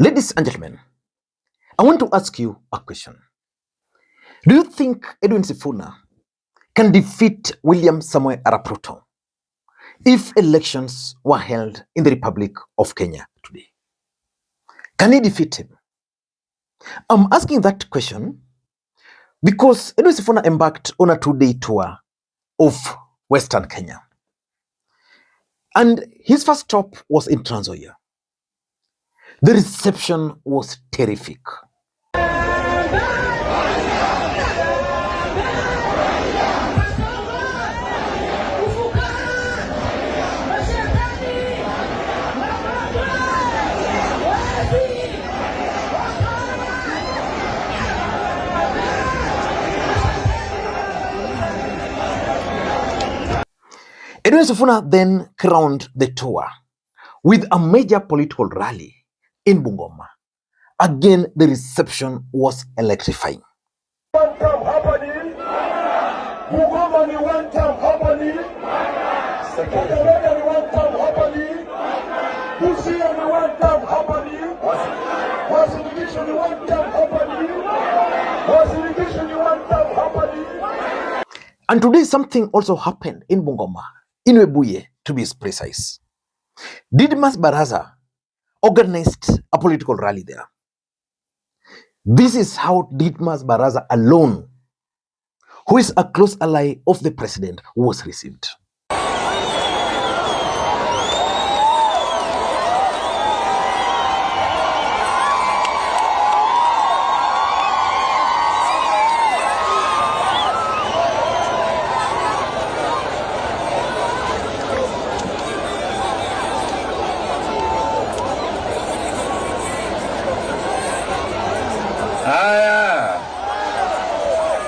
Ladies and gentlemen, I want to ask you a question. Do you think Edwin Sifuna can defeat William Samoei Arap Ruto if elections were held in the Republic of Kenya today? Can he defeat him? I'm asking that question because Edwin Sifuna embarked on a 2-day tour of Western Kenya. And his first stop was in Trans Nzoia. The reception was terrific. Edwin Sifuna then crowned the tour with a major political rally in Bungoma. Again, the reception was electrifying. And today something also happened in Bungoma, in Webuye to be precise. Didmas Baraza organized a political rally there. This is how Didmas Baraza alone, who is a close ally of the president, was received.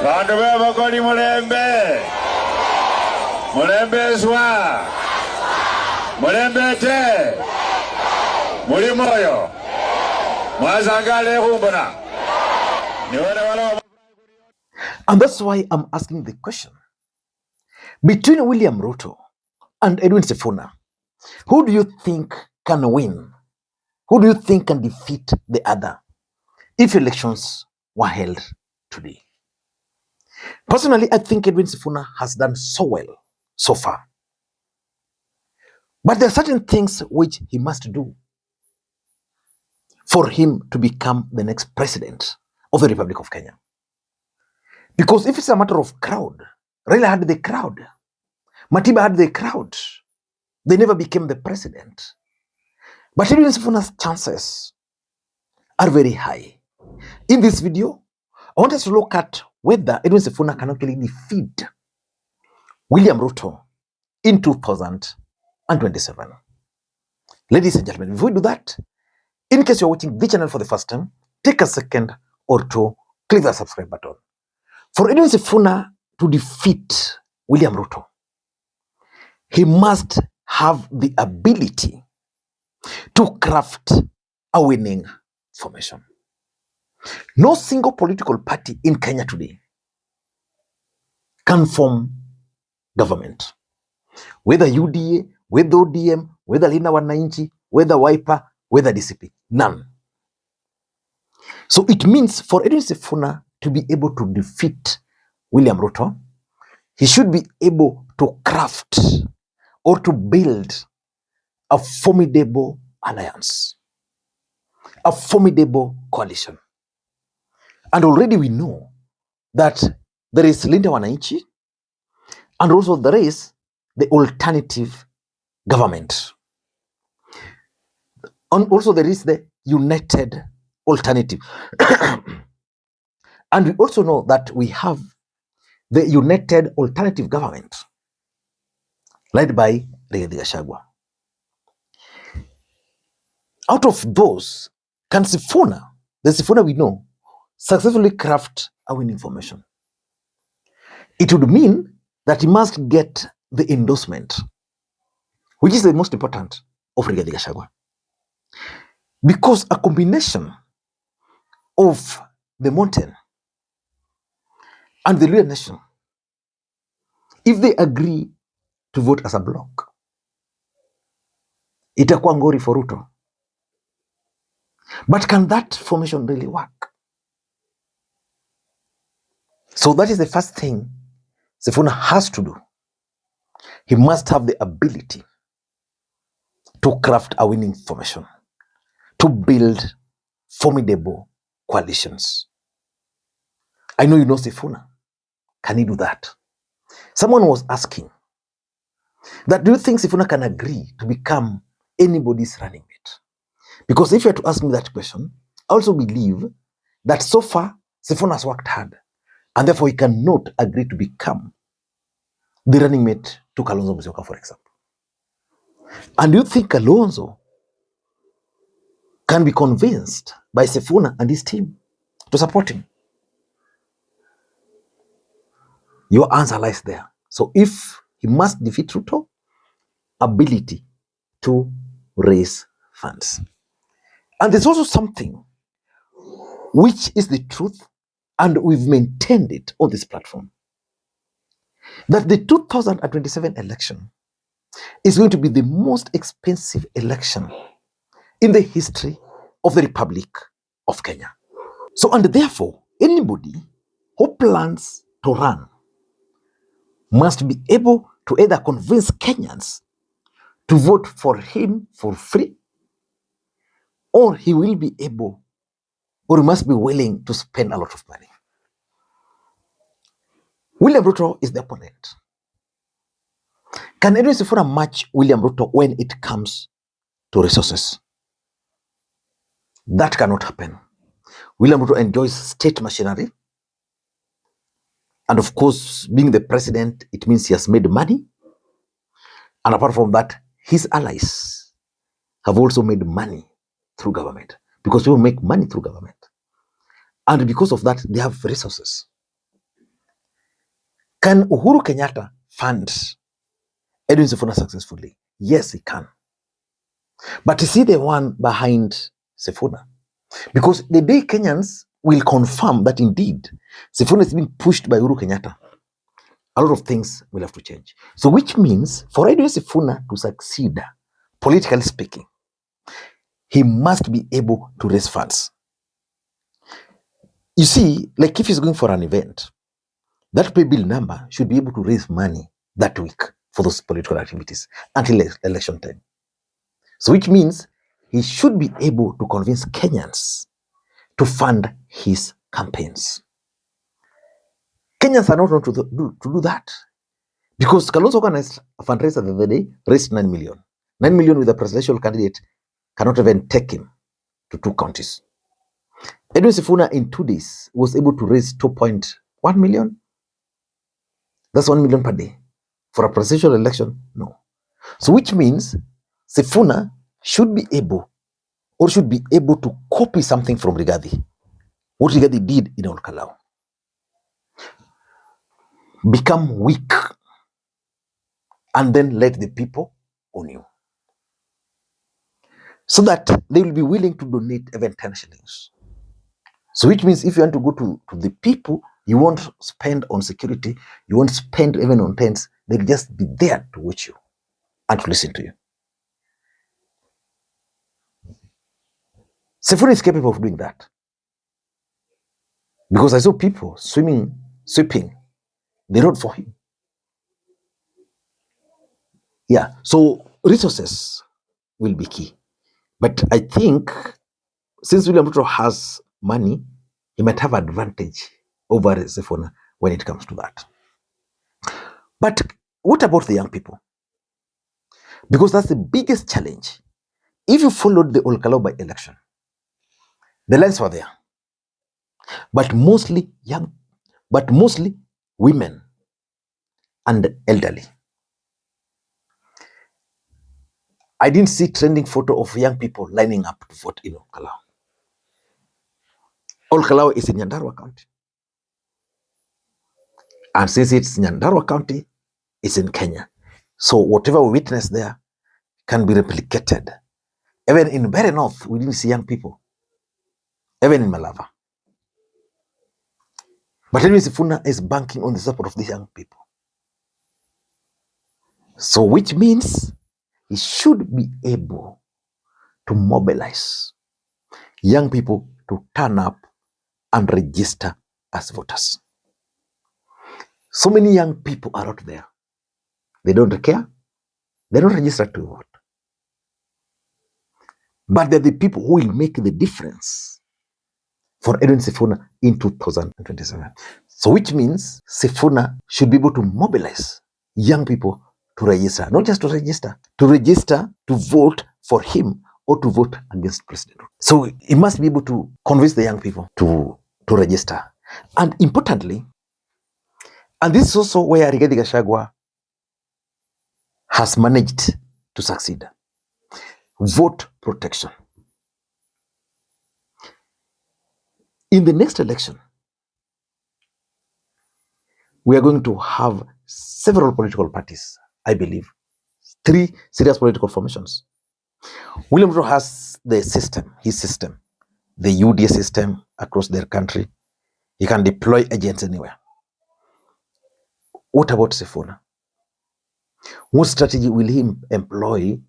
Bandu beko ni Mulembe. Mulembe zwa. Mulembe te. Muri moyo. Mwazangale humbona. And that's why I'm asking the question. Between William Ruto and Edwin Sifuna, who do you think can win? Who do you think can defeat the other if elections were held today? Personally, I think Edwin Sifuna has done so well so far. But there are certain things which he must do for him to become the next president of the Republic of Kenya. Because if it's a matter of crowd, Raila had the crowd, Matiba had the crowd, they never became the president. But Edwin Sifuna's chances are very high. In this video, I want us to look at whether Edwin Sifuna can actually defeat William Ruto in 2027. Ladies and gentlemen, before we do that, in case you're watching this channel for the first time, take a second or two, click the subscribe button. For Edwin Sifuna to defeat William Ruto, he must have the ability to craft a winning formation. No single political party in Kenya today can form government. Whether UDA, whether ODM, whether Linda Mwananchi, whether Wiper, whether DCP, none. So it means for Edwin Sifuna to be able to defeat William Ruto, he should be able to craft or to build a formidable alliance, a formidable coalition. And already we know that there is Linda Mwananchi and also there is the alternative government. And also there is the united alternative. And we also know that we have the united alternative government led by Rigathi Gachagua. Out of those, can Sifuna, the Sifuna we know, successfully craft a winning formation? It would mean that he must get the endorsement, which is the most important, of Rigathi Gachagua. Because a combination of the mountain and the Luhya nation, if they agree to vote as a bloc, itakuwa ngori for Ruto. But can that formation really work? So that is the first thing Sifuna has to do. He must have the ability to craft a winning formation, to build formidable coalitions. I know you know Sifuna. Can he do that? Someone was asking that, do you think Sifuna can agree to become anybody's running mate? Because if you were to ask me that question, I also believe that so far Sifuna has worked hard, and therefore he cannot agree to become the running mate to Kalonzo Musyoka, for example. And do you think Kalonzo can be convinced by Sifuna and his team to support him? Your answer lies there. So if he must defeat Ruto, ability to raise funds. And there's also something which is the truth, and we've maintained it on this platform, that the 2027 election is going to be the most expensive election in the history of the Republic of Kenya. So, and therefore, anybody who plans to run must be able to either convince Kenyans to vote for him for free, or he will be able, or he must be willing to spend a lot of money. William Ruto is the opponent. Can Edwin Sifuna match William Ruto when it comes to resources? That cannot happen. William Ruto enjoys state machinery. And of course, being the president, it means he has made money. And apart from that, his allies have also made money through government, because people make money through government. And because of that, they have resources. Can Uhuru Kenyatta fund Edwin Sifuna successfully? Yes, he can. But is he the one behind Sifuna? Because the day Kenyans will confirm that indeed Sifuna is being pushed by Uhuru Kenyatta, a lot of things will have to change. So which means for Edwin Sifuna to succeed, politically speaking, he must be able to raise funds. You see, like if he's going for an event, that pay bill number should be able to raise money that week for those political activities until election time. So which means he should be able to convince Kenyans to fund his campaigns. Kenyans are not going to do that, because Kalonzo organized a fundraiser the other day, raised 9 million. 9 million with a presidential candidate cannot even take him to 2 counties. Edwin Sifuna in 2 days was able to raise 2.1 million. That's 1 million per day. For a presidential election, no. So which means Sifuna should be able to copy something from Rigathi. What Rigathi did in Olkalau. Become weak and then let the people own you. So that they will be willing to donate even 10 shillings. So which means if you want to go to the people, you won't spend on security, you won't spend even on tents, they'll just be there to watch you and to listen to you. Sifuna is capable of doing that. Because I saw people sweeping the road for him. Yeah, so resources will be key. But I think since William Ruto has money, he might have advantage over Sifuna when it comes to that. But what about the young people? Because that's the biggest challenge. If you followed the Olkalau by election, the lines were there. But mostly women and elderly. I didn't see trending photo of young people lining up to vote in Olkalau. Olkalau is in Nyandarua County. And since it's Nyandarua County, it's in Kenya. So whatever we witness there can be replicated. Even in very north, we didn't see young people. Even in Malava. But Edwin Sifuna is banking on the support of these young people. So which means he should be able to mobilize young people to turn up and register as voters. So many young people are out there. They don't care. They don't register to vote. But they're the people who will make the difference for Edwin Sifuna in 2027. So which means Sifuna should be able to mobilize young people to register, not just to register to vote for him or to vote against President. So he must be able to convince the young people to register. And importantly, and this is also where Rigathi Gachagua has managed to succeed, vote protection. In the next election, we are going to have several political parties, I believe, 3 serious political formations. William Ruto has his system, the UDA system across their country. He can deploy agents anywhere. What about Sifuna? What strategy will he employ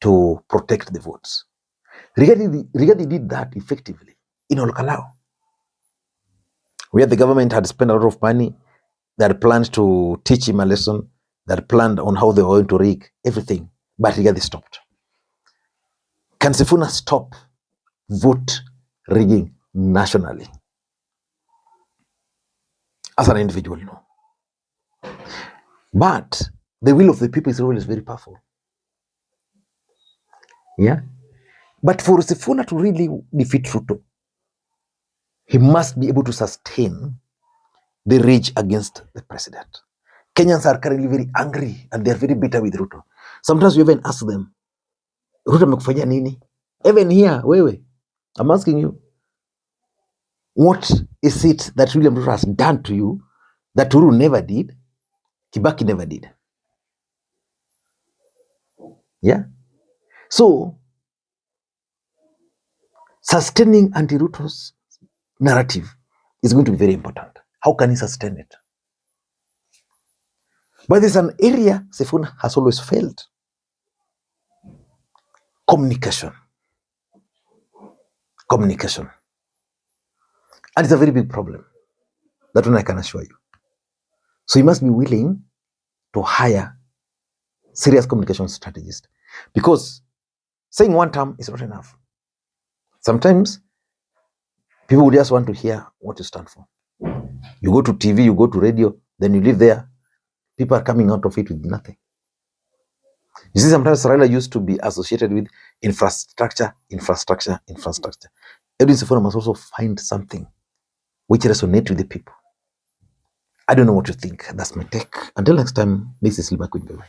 to protect the votes? Rigathi did that effectively in Olkalau, where the government had spent a lot of money. They had planned to teach him a lesson. They had planned on how they were going to rig everything, but Rigathi stopped. Can Sifuna stop vote rigging nationally? As an individual, no. But the will of the people is always very powerful. Yeah. But for Sifuna to really defeat Ruto, he must be able to sustain the rage against the president. Kenyans are currently very angry and they are very bitter with Ruto. Sometimes we even ask them, Ruto amekufanyia nini? Even here, wewe, I'm asking you, what is it that William Ruto has done to you that Uhuru never did, Kibaki never did? Yeah. So, sustaining anti-Ruto's narrative is going to be very important. How can he sustain it? But there's an area Sifuna has always failed. Communication. And it's a very big problem. That one I can assure you. So you must be willing to hire serious communication strategists, because saying one term is not enough. Sometimes people just want to hear what you stand for. You go to TV, you go to radio, then you live there. People are coming out of it with nothing. You see, sometimes Raila used to be associated with infrastructure. Edwin Sifuna must also find something which resonates with the people. I don't know what you think. That's my take. Until next time, this is Lee Makwiny.